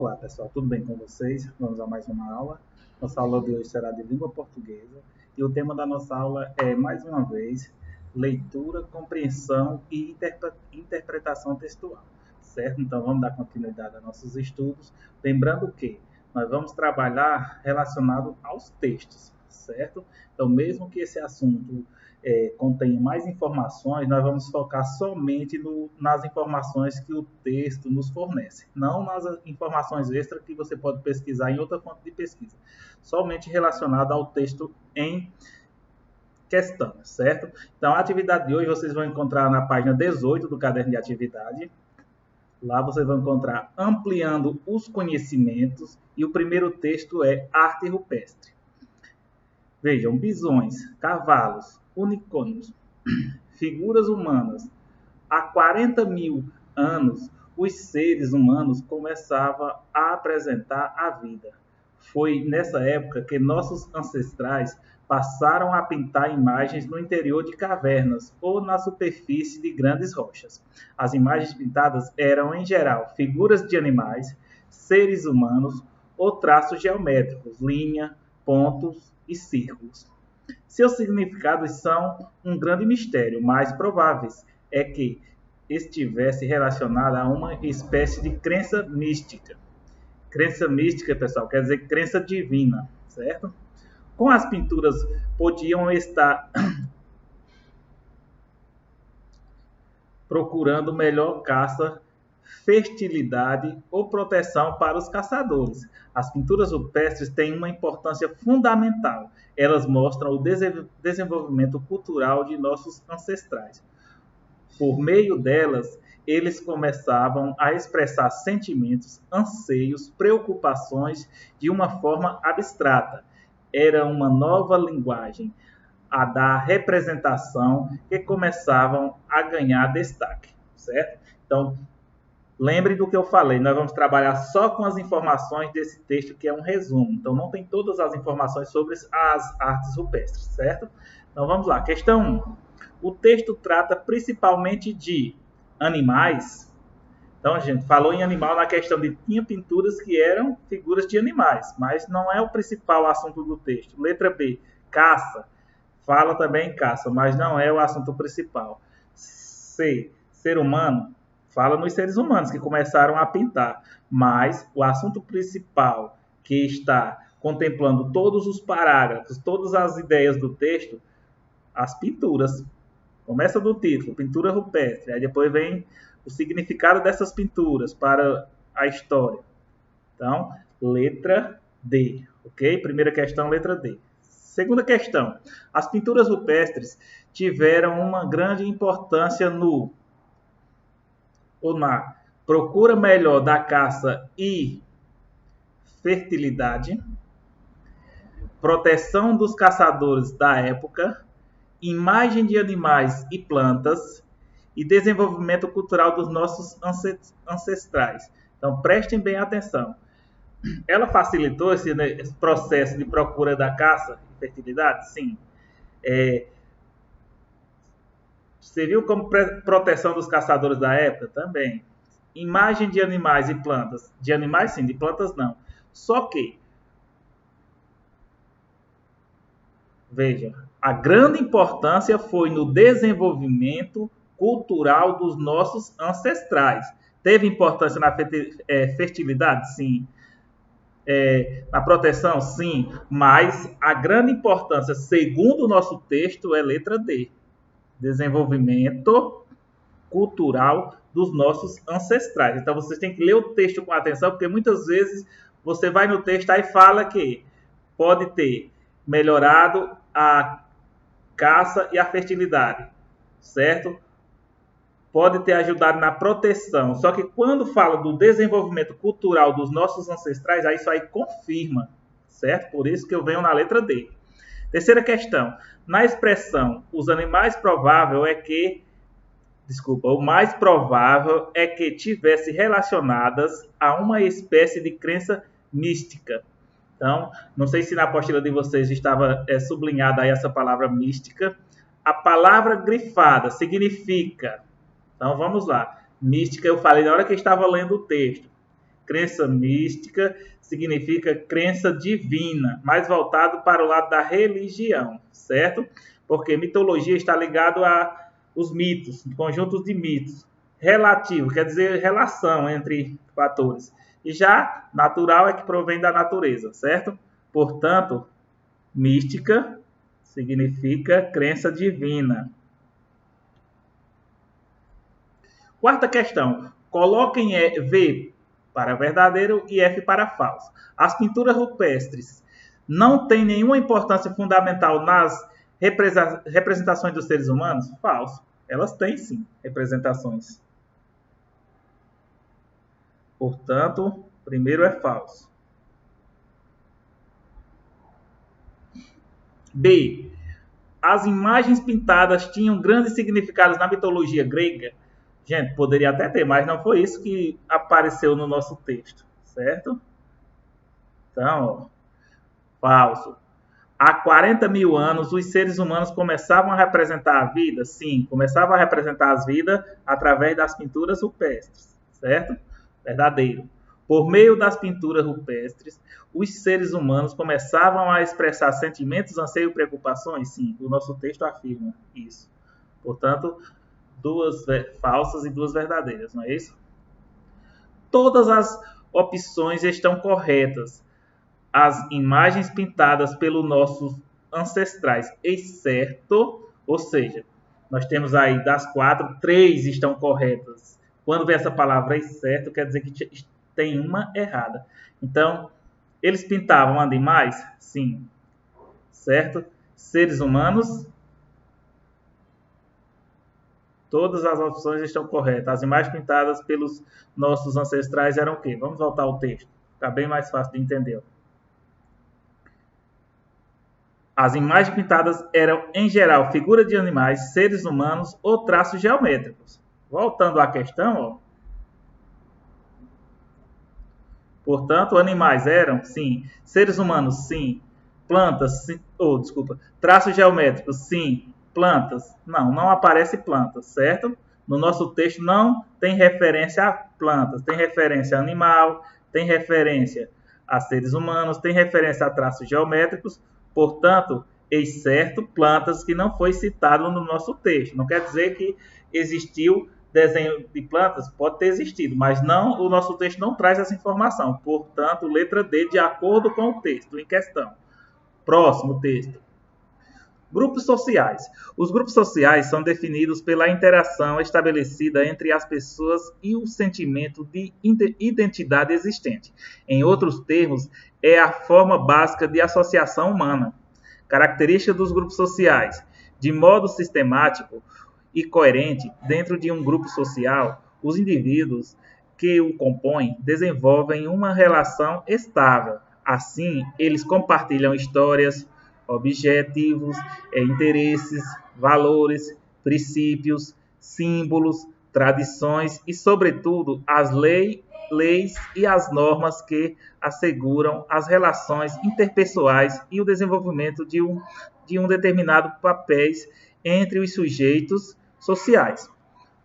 Olá pessoal, tudo bem com vocês? Vamos a mais uma aula. Nossa aula de hoje será de língua portuguesa e o tema da nossa aula é, mais uma vez, leitura, compreensão e interpretação textual, certo? Então vamos dar continuidade a nossos estudos, lembrando que nós vamos trabalhar relacionado aos textos, certo? Então mesmo que esse assunto contém mais informações, nós vamos focar somente nas informações que o texto nos fornece, não nas informações extras que você pode pesquisar em outra fonte de pesquisa, somente relacionada ao texto em questão, certo? Então, a atividade de hoje vocês vão encontrar na página 18 do caderno de atividade. Lá vocês vão encontrar ampliando os conhecimentos e o primeiro texto é arte rupestre. Vejam, bisões, cavalos, unicórnios, figuras humanas. Há 40 mil anos, os seres humanos começavam a apresentar a vida. Foi nessa época que nossos ancestrais passaram a pintar imagens no interior de cavernas ou na superfície de grandes rochas. As imagens pintadas eram, em geral, figuras de animais, seres humanos ou traços geométricos, linha, pontos e círculos. Seus significados são um grande mistério, mas prováveis é que estivesse relacionada a uma espécie de crença mística. Crença mística, pessoal, quer dizer crença divina, certo? Com as pinturas podiam estar procurando melhor caça, fertilidade ou proteção para os caçadores. As pinturas rupestres têm uma importância fundamental. Elas mostram o desenvolvimento cultural de nossos ancestrais. Por meio delas, eles começavam a expressar sentimentos, anseios, preocupações de uma forma abstrata. Era uma nova linguagem, a da representação, que começavam a ganhar destaque, certo? Então, lembre do que eu falei, nós vamos trabalhar só com as informações desse texto, que é um resumo. Então, não tem todas as informações sobre as artes rupestres, certo? Então, vamos lá. Questão 1. O texto trata principalmente de animais. Então, a gente falou em animal na questão de tinha pinturas que eram figuras de animais, mas não é o principal assunto do texto. Letra B, caça. Fala também em caça, mas não é o assunto principal. C, ser humano. Fala nos seres humanos que começaram a pintar, mas o assunto principal que está contemplando todos os parágrafos, todas as ideias do texto, as pinturas. Começa do título, pintura rupestre, aí depois vem o significado dessas pinturas para a história. Então, letra D, ok? Primeira questão, letra D. Segunda questão, as pinturas rupestres tiveram uma grande importância na procura melhor da caça e fertilidade, proteção dos caçadores da época, imagem de animais e plantas e desenvolvimento cultural dos nossos ancestrais. Então, prestem bem atenção. Ela facilitou esse processo de procura da caça e fertilidade? Sim. Você viu como proteção dos caçadores da época? Também. Imagem de animais e plantas. De animais, sim, de plantas, não. Só que, veja, a grande importância foi no desenvolvimento cultural dos nossos ancestrais. Teve importância na fertilidade? Sim. Na proteção? Sim. Mas a grande importância, segundo o nosso texto, é letra D. Desenvolvimento cultural dos nossos ancestrais. Então, vocês têm que ler o texto com atenção, porque muitas vezes você vai no texto e fala que pode ter melhorado a caça e a fertilidade, certo? Pode ter ajudado na proteção. Só que quando fala do desenvolvimento cultural dos nossos ancestrais, aí isso aí confirma, certo? Por isso que eu venho na letra D. Terceira questão. Na expressão, os animais provável é que o mais provável é que tivesse relacionadas a uma espécie de crença mística. Então, não sei se na apostila de vocês estava sublinhada aí essa palavra mística. A palavra grifada significa... Então, vamos lá. Mística, eu falei na hora que eu estava lendo o texto. Crença mística significa crença divina, mais voltado para o lado da religião, certo? Porque mitologia está ligado a os mitos, conjuntos de mitos. Relativo quer dizer relação entre fatores. E já natural é que provém da natureza, certo? Portanto, mística significa crença divina. Quarta questão. Coloquem V para verdadeiro e F para falso. As pinturas rupestres não têm nenhuma importância fundamental nas representações dos seres humanos? Falso. Elas têm sim representações. Portanto, primeiro é falso. B. As imagens pintadas tinham grandes significados na mitologia grega? Gente, poderia até ter, mas não foi isso que apareceu no nosso texto, certo? Então, ó, falso. Há 40 mil anos, os seres humanos começavam a representar a vida? Sim, começavam a representar as vidas através das pinturas rupestres, certo? Verdadeiro. Por meio das pinturas rupestres, os seres humanos começavam a expressar sentimentos, anseios e preocupações? Sim, o nosso texto afirma isso. Portanto, duas falsas e duas verdadeiras, não é isso? Todas as opções estão corretas. As imagens pintadas pelos nossos ancestrais, exceto, ou seja, nós temos aí das 4, 3 estão corretas. Quando vem essa palavra exceto, quer dizer que tem uma errada. Então, eles pintavam animais? Sim. Certo? Seres humanos? Todas as opções estão corretas. As imagens pintadas pelos nossos ancestrais eram o quê? Vamos voltar ao texto. Está bem mais fácil de entender. As imagens pintadas eram, em geral, figuras de animais, seres humanos ou traços geométricos. Voltando à questão, ó. Portanto, animais eram, sim. Seres humanos, sim. Plantas, sim. Traços geométricos, sim. Plantas, não aparece plantas, certo? No nosso texto não tem referência a plantas, tem referência a animal, tem referência a seres humanos, tem referência a traços geométricos, portanto, exceto plantas que não foi citado no nosso texto. Não quer dizer que existiu desenho de plantas, pode ter existido, mas não, o nosso texto não traz essa informação. Portanto, letra D, de acordo com o texto em questão. Próximo texto. Grupos sociais. Os grupos sociais são definidos pela interação estabelecida entre as pessoas e o sentimento de identidade existente. Em outros termos, é a forma básica de associação humana. Característica dos grupos sociais. De modo sistemático e coerente, dentro de um grupo social, os indivíduos que o compõem desenvolvem uma relação estável. Assim, eles compartilham histórias, objetivos, interesses, valores, princípios, símbolos, tradições e, sobretudo, as leis e as normas que asseguram as relações interpessoais e o desenvolvimento de um determinado papéis entre os sujeitos sociais.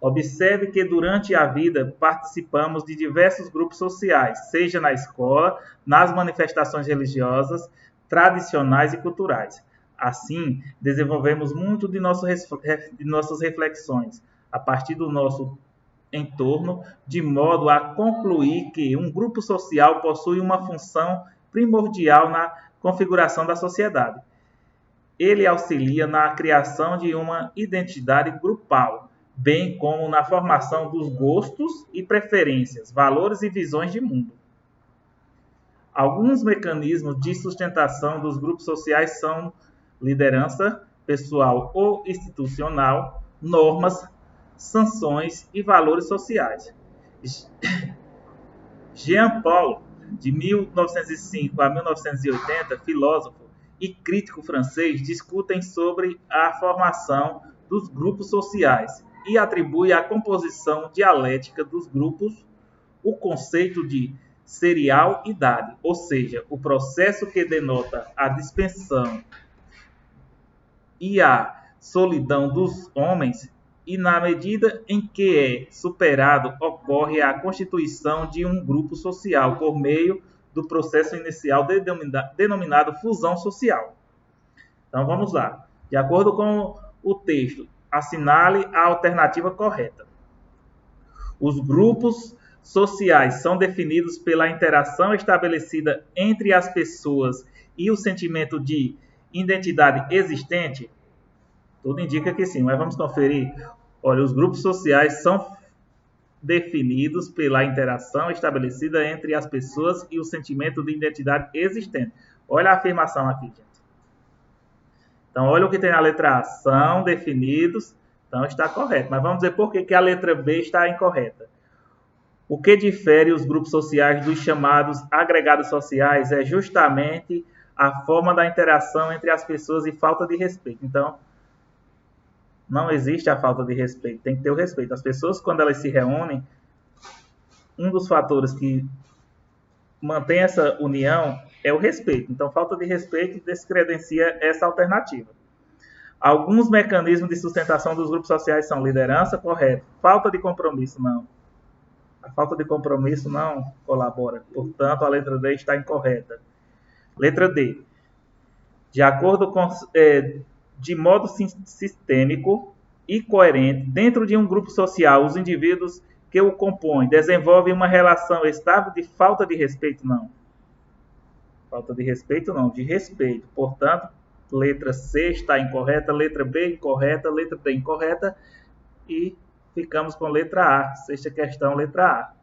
Observe que durante a vida participamos de diversos grupos sociais, seja na escola, nas manifestações religiosas, tradicionais e culturais. Assim, desenvolvemos muito de nossas reflexões a partir do nosso entorno, de modo a concluir que um grupo social possui uma função primordial na configuração da sociedade. Ele auxilia na criação de uma identidade grupal, bem como na formação dos gostos e preferências, valores e visões de mundo. Alguns mecanismos de sustentação dos grupos sociais são liderança pessoal ou institucional, normas, sanções e valores sociais. Jean Paul, de 1905 a 1980, filósofo e crítico francês, discutem sobre a formação dos grupos sociais e atribui à composição dialética dos grupos o conceito de serialidade, ou seja, o processo que denota a dispersão e a solidão dos homens e na medida em que é superado, ocorre a constituição de um grupo social por meio do processo inicial denominado fusão social. Então vamos lá. De acordo com o texto, assinale a alternativa correta. Os grupos sociais são definidos pela interação estabelecida entre as pessoas e o sentimento de identidade existente? Tudo indica que sim, mas vamos conferir. Olha, os grupos sociais são definidos pela interação estabelecida entre as pessoas e o sentimento de identidade existente. Olha a afirmação aqui, gente. Então, olha o que tem na letra A. São definidos, então está correto. Mas vamos dizer por que a letra B está incorreta. O que difere os grupos sociais dos chamados agregados sociais é justamente a forma da interação entre as pessoas e falta de respeito. Então, não existe a falta de respeito, tem que ter o respeito. As pessoas, quando elas se reúnem, um dos fatores que mantém essa união é o respeito. Então, falta de respeito descredencia essa alternativa. Alguns mecanismos de sustentação dos grupos sociais são liderança, correto. Falta de compromisso, não. A falta de compromisso não colabora. Portanto, a letra D está incorreta. Letra D. De acordo com... de modo sistêmico e coerente, dentro de um grupo social, os indivíduos que o compõem desenvolvem uma relação estável de falta de respeito? Não. Falta de respeito, não. De respeito. Portanto, letra C está incorreta, letra B incorreta, letra D incorreta e ficamos com letra A. Sexta questão, letra A.